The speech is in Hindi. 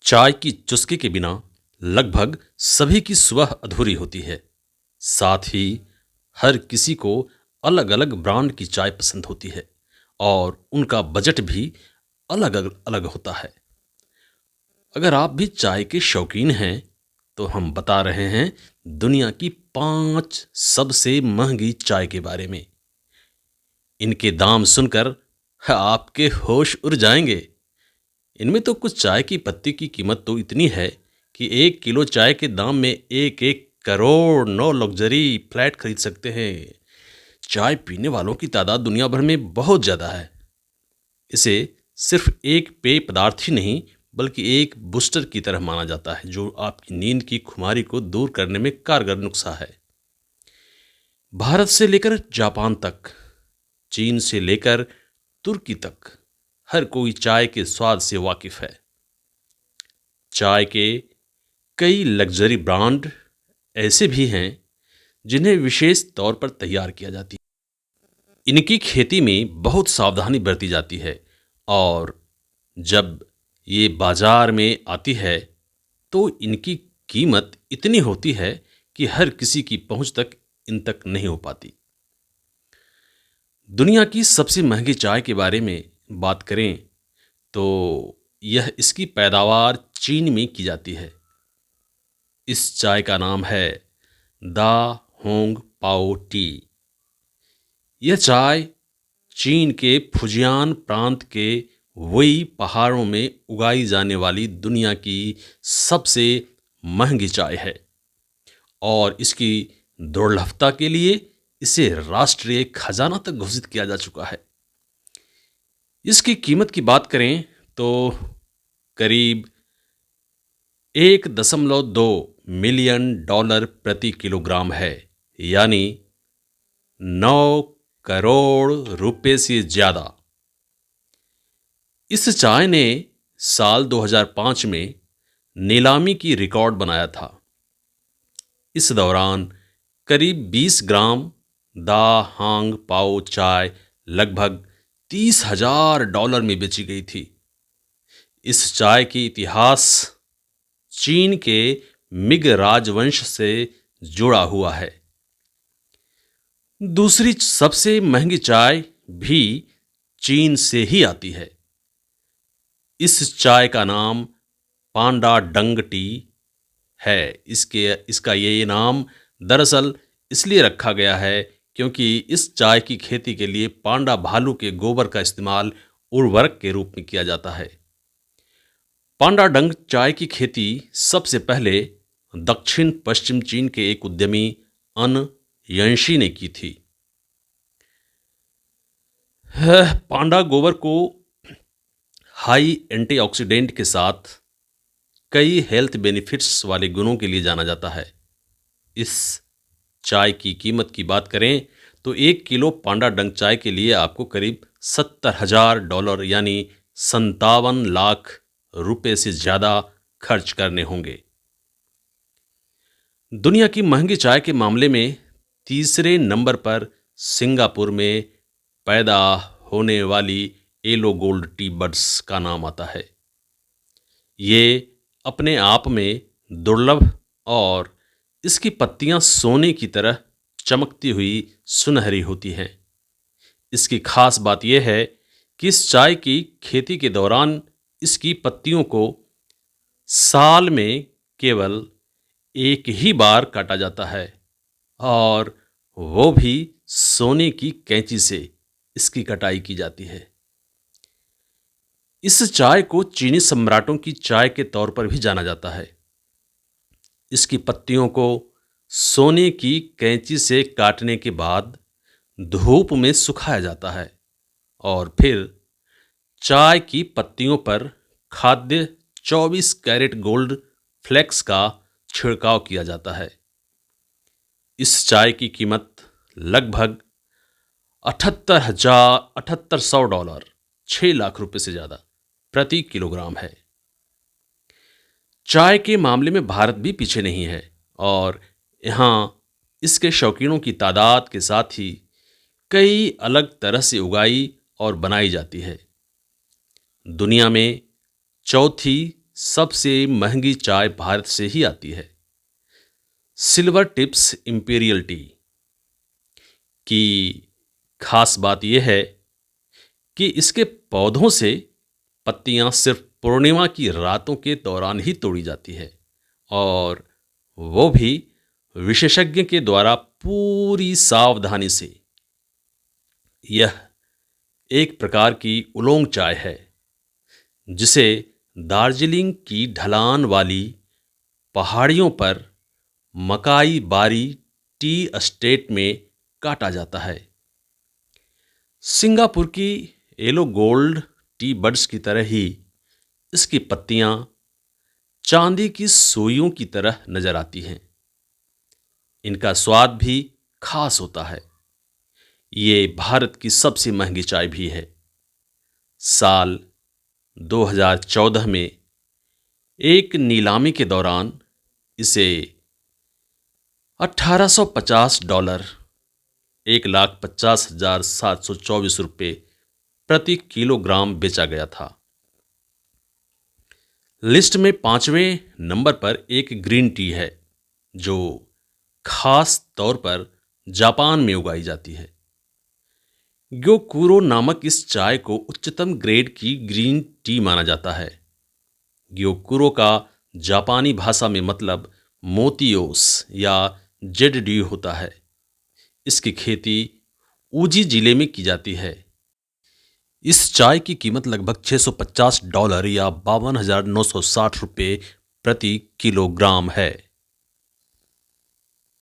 चाय की चुस्की के बिना लगभग सभी की सुबह अधूरी होती है। साथ ही हर किसी को अलग अलग ब्रांड की चाय पसंद होती है और उनका बजट भी अलग अलग होता है। अगर आप भी चाय के शौकीन हैं तो हम बता रहे हैं दुनिया की 5 सबसे महंगी चाय के बारे में। इनके दाम सुनकर आपके होश उड़ जाएंगे। इनमें तो कुछ चाय की पत्ती की कीमत तो इतनी है कि 1 किलो चाय के दाम में एक एक करोड़ नौ लग्जरी फ्लैट खरीद सकते हैं। चाय पीने वालों की तादाद दुनिया भर में बहुत ज़्यादा है। इसे सिर्फ एक पेय पदार्थ ही नहीं बल्कि एक बूस्टर की तरह माना जाता है जो आपकी नींद की खुमारी को दूर करने में कारगर नुस्खा है। भारत से लेकर जापान तक, चीन से लेकर तुर्की तक, हर कोई चाय के स्वाद से वाकिफ है। चाय के कई लग्जरी ब्रांड ऐसे भी हैं जिन्हें विशेष तौर पर तैयार किया जाती है। इनकी खेती में बहुत सावधानी बरती जाती है और जब ये बाजार में आती है तो इनकी कीमत इतनी होती है कि हर किसी की पहुंच तक इन तक नहीं हो पाती। दुनिया की सबसे महंगी चाय के बारे में बात करें तो यह इसकी पैदावार चीन में की जाती है। इस चाय का नाम है दा होंग पाओ टी। यह चाय चीन के फुजियान प्रांत के वई पहाड़ों में उगाई जाने वाली दुनिया की सबसे महंगी चाय है और इसकी दुर्लभता के लिए इसे राष्ट्रीय खजाना तक घोषित किया जा चुका है। इसकी कीमत की बात करें तो करीब 1.2 मिलियन डॉलर प्रति किलोग्राम है, यानी 9 करोड़ रुपए से ज्यादा। इस चाय ने साल 2005 में नीलामी की रिकॉर्ड बनाया था। इस दौरान करीब 20 ग्राम दा हांग पाओ चाय लगभग $30,000 में बेची गई थी। इस चाय की इतिहास चीन के मिग राजवंश से जुड़ा हुआ है। दूसरी सबसे महंगी चाय भी चीन से ही आती है। इस चाय का नाम पांडा डंग टी है। इसका ये नाम दरअसल इसलिए रखा गया है क्योंकि इस चाय की खेती के लिए पांडा भालू के गोबर का इस्तेमाल उर्वरक के रूप में किया जाता है। पांडा डंग चाय की खेती सबसे पहले दक्षिण पश्चिम चीन के एक उद्यमी अन यंशी ने की थी। पांडा गोबर को हाई एंटीऑक्सीडेंट के साथ कई हेल्थ बेनिफिट्स वाले गुणों के लिए जाना जाता है। इस चाय की कीमत की बात करें तो 1 किलो पांडा डंग चाय के लिए आपको करीब $70,000 यानी 57 लाख रुपए से ज़्यादा खर्च करने होंगे। दुनिया की महंगी चाय के मामले में तीसरे नंबर पर सिंगापुर में पैदा होने वाली येलो गोल्ड टी बड्स का नाम आता है। ये अपने आप में दुर्लभ और इसकी पत्तियां सोने की तरह चमकती हुई सुनहरी होती हैं। इसकी खास बात यह है कि इस चाय की खेती के दौरान इसकी पत्तियों को साल में केवल एक ही बार काटा जाता है और वो भी सोने की कैंची से इसकी कटाई की जाती है। इस चाय को चीनी सम्राटों की चाय के तौर पर भी जाना जाता है। इसकी पत्तियों को सोने की कैंची से काटने के बाद धूप में सुखाया जाता है और फिर चाय की पत्तियों पर खाद्य 24 कैरेट गोल्ड फ्लेक्स का छिड़काव किया जाता है। इस चाय की कीमत लगभग $78,100 6 लाख रुपए से ज़्यादा प्रति किलोग्राम है। चाय के मामले में भारत भी पीछे नहीं है और यहाँ इसके शौकीनों की तादाद के साथ ही कई अलग तरह से उगाई और बनाई जाती है। दुनिया में चौथी सबसे महंगी चाय भारत से ही आती है। सिल्वर टिप्स इंपीरियल टी की खास बात यह है कि इसके पौधों से पत्तियां सिर्फ पूर्णिमा की रातों के दौरान ही तोड़ी जाती है, और वो भी विशेषज्ञ के द्वारा पूरी सावधानी से। यह एक प्रकार की उलोंग चाय है जिसे दार्जिलिंग की ढलान वाली पहाड़ियों पर मकाई बारी टी एस्टेट में काटा जाता है। सिंगापुर की येलो गोल्ड टी बड्स की तरह ही इसकी पत्तियां चांदी की सुइयों की तरह नजर आती हैं। इनका स्वाद भी खास होता है। ये भारत की सबसे महंगी चाय भी है। साल 2014 में एक नीलामी के दौरान इसे $1850 1,50,724 प्रति किलोग्राम बेचा गया था। लिस्ट में 5वें नंबर पर एक ग्रीन टी है जो खास तौर पर जापान में उगाई जाती है। ग्योकुरो नामक इस चाय को उच्चतम ग्रेड की ग्रीन टी माना जाता है। ग्योकुरो का जापानी भाषा में मतलब मोतियोस या जेड होता है। इसकी खेती ऊजी जिले में की जाती है। इस चाय की कीमत लगभग $650 या ₹52,960 प्रति किलोग्राम है।